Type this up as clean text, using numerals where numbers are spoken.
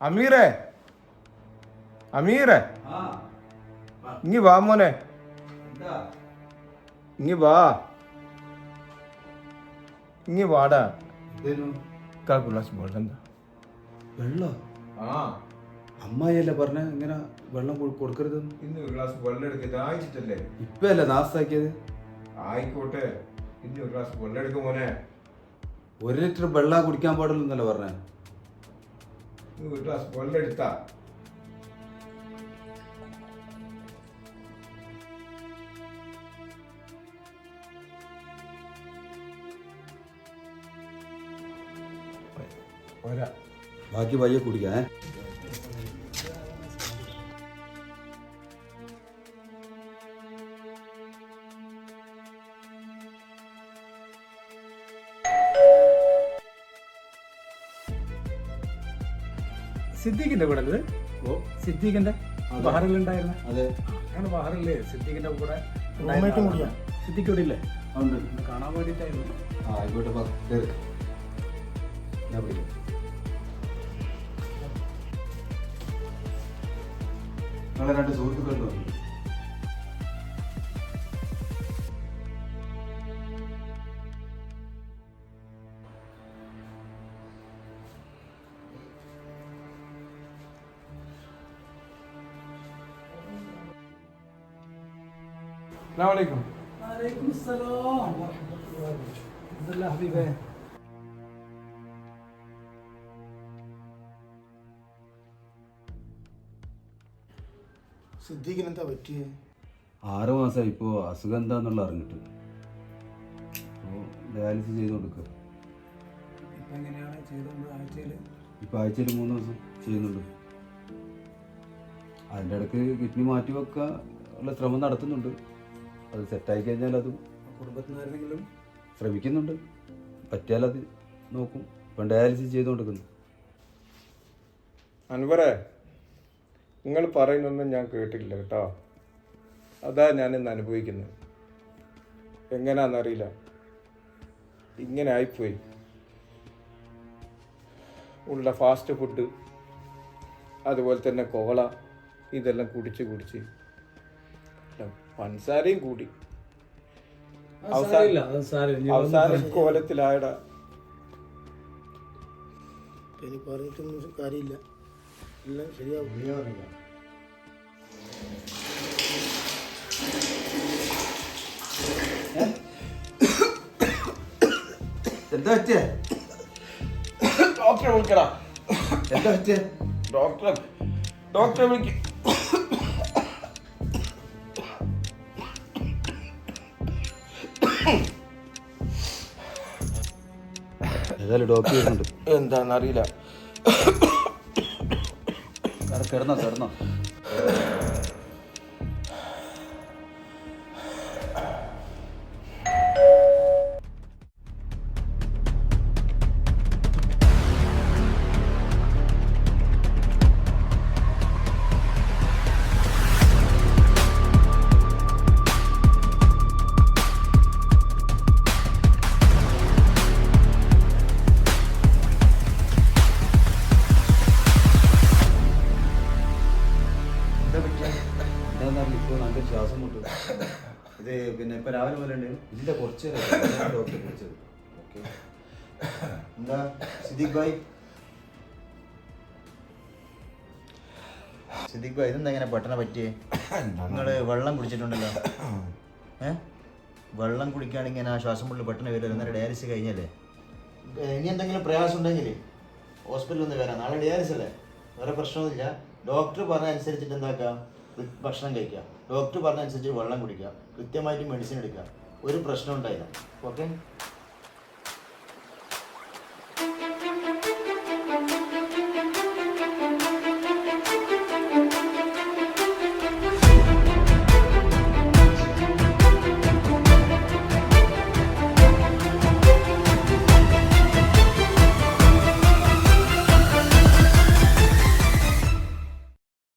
അമീറേ അമീറേ ഇങ്ങി വാ മോനെ, ഇങ്ങി വാ, ഇങ്ങി വാടാ. വെള്ളം വെള്ളം ആ അമ്മായിയല്ലേ പറഞ്ഞ ഇങ്ങനെ വെള്ളം കൊടുക്കരുത്. ഇന്ന് ഒരു ഗ്ലാസ് വെള്ളം എടുക്കുക, ദാഹിച്ചിട്ടല്ലേ. ഇപ്പൊ അല്ലേ നാസ്താക്കിയത്. ആയിക്കോട്ടെ, ഇന്ന് ഒരു ഗ്ലാസ് വെള്ളം എടുക്കും മോനെ. 1 ലിറ്റർ വെള്ളം കുടിക്കാൻ പാടില്ലെന്നല്ലേ പറഞ്ഞേ. ഒരു ഗ്ലാസ് വെള്ളം എടുത്താ പോരാ, ബാക്കി പയ്യെ കുടിക്കാൻ. സിദ്ദീഖിന്റെ കൂടെ അല്ലേ? ഓ സിദ്ദീഖിന്റെ ബഹറിലുണ്ടായിരുന്ന അതെ, അങ്ങനെ ബഹറില്ലേ സിദ്ദീഖിന്റെ കൂടെ സിദ്ദീഖ് ഇവിടെ ഇല്ലേ? ഉണ്ട്. കാണാൻ വേണ്ടിട്ടായിരുന്നു. ആ ആയിക്കോട്ടെ, കയറി. ഞാൻ വിളിക്കാം. നിങ്ങളെ 2 സുഹൃത്തുക്കളുണ്ടോ? അസ്സലാമു ഹബീബേ. സിദ്ദീഖിന് എന്താ പറ്റിയേ? 6 മാസമായി ഇപ്പോൾ അസുഖം എന്താന്നുള്ള അറിഞ്ഞിട്ട്. അപ്പോൾ ഡയാലിസിസ് ചെയ്ത് കൊടുക്കുക. ഇപ്പൊ എങ്ങനെയാണ് ചെയ്തത്? ആഴ്ചയില് ഇപ്പോൾ ആഴ്ചയിൽ 3 ദിവസം ചെയ്യുന്നുണ്ട്. അതിൻ്റെ ഇടയ്ക്ക് കിഡ്നി മാറ്റി വെക്കുക ഉള്ള ശ്രമം നടത്തുന്നുണ്ട്. അത് സെറ്റായി കഴിഞ്ഞാൽ അത് കുടുംബത്തിൽ നിന്ന് ആരെങ്കിലും ശ്രമിക്കുന്നുണ്ട്. പറ്റിയാൽ അത് നോക്കും. ഇപ്പം ഡയാലിസിസ് ചെയ്ത് കൊടുക്കുന്നു. അൻവറേ, നിങ്ങൾ പറയുന്നൊന്നും ഞാൻ കേട്ടില്ല കേട്ടോ. അതാ ഞാനിന്ന് അനുഭവിക്കുന്നത്. എങ്ങനെയാണെന്നറിയില്ല, ഇങ്ങനെ ആയിപ്പോയി. ഉള്ള ഫാസ്റ്റ് ഫുഡ്, അതുപോലെ തന്നെ കോള, ഇതെല്ലാം കുടിച്ച് പഞ്ചസാരയും കൂടി അവസാന കോലത്തിലായടാ. ഇനി പറഞ്ഞിട്ടൊന്നും കാര്യമില്ല, എല്ലാം ശരിയാവും. എന്താ പറ്റിയേ? ഡോക്ടറെ വിളിക്കടാ. എന്താ പറ്റിയേ? ഡോക്ടറെ വിളിക്ക. ഏതായാലും ഡോക്ടർ വരുന്നുണ്ട്. എന്താണെന്നറിയില്ല. കിടന്നോ. ഇപ്പോൾ നല്ല ശ്വാസം മുട്ടും. ഇത് പിന്നെ ഇപ്പം രാവിലെ മുതൽ ഉണ്ട്. ഇതിൻ്റെ കുറച്ച് ഡോക്ടറെ കുറിച്ചത്. ഓക്കെ, എന്താ സിദ്ദീഖ് ഭായ്? സിദ്ദീഖ് ഭായ്, ഇതെന്താ ഇങ്ങനെ പെട്ടെന്ന് പറ്റിയേ? നിങ്ങൾ വെള്ളം കുടിച്ചിട്ടുണ്ടല്ലോ. വെള്ളം കുടിക്കുകയാണെങ്കിൽ ഇങ്ങനെ ആ ശ്വാസം മുള്ളിൽ പെട്ടെന്ന് വരുമല്ലോ. അന്നേരം ഡയാലിസിസ് കഴിഞ്ഞല്ലേ? ഇനി എന്തെങ്കിലും പ്രയാസം ഉണ്ടെങ്കിൽ ഹോസ്പിറ്റലിൽ ഒന്ന് വരാം. നാളെ ഡയാലിസിസ് അല്ലേ, വേറെ പ്രശ്നമൊന്നുമില്ല. ഡോക്ടർ പറഞ്ഞ അനുസരിച്ചിട്ട് എന്താക്കുക, ഭക്ഷണം കഴിക്കുക, ഡോക്ടർ പറഞ്ഞ അനുസരിച്ച് വെള്ളം കുടിക്കുക, കൃത്യമായിട്ട് മെഡിസിൻ എടുക്കുക. ഒരു പ്രശ്നം ഉണ്ടായില്ല. ഓക്കെ.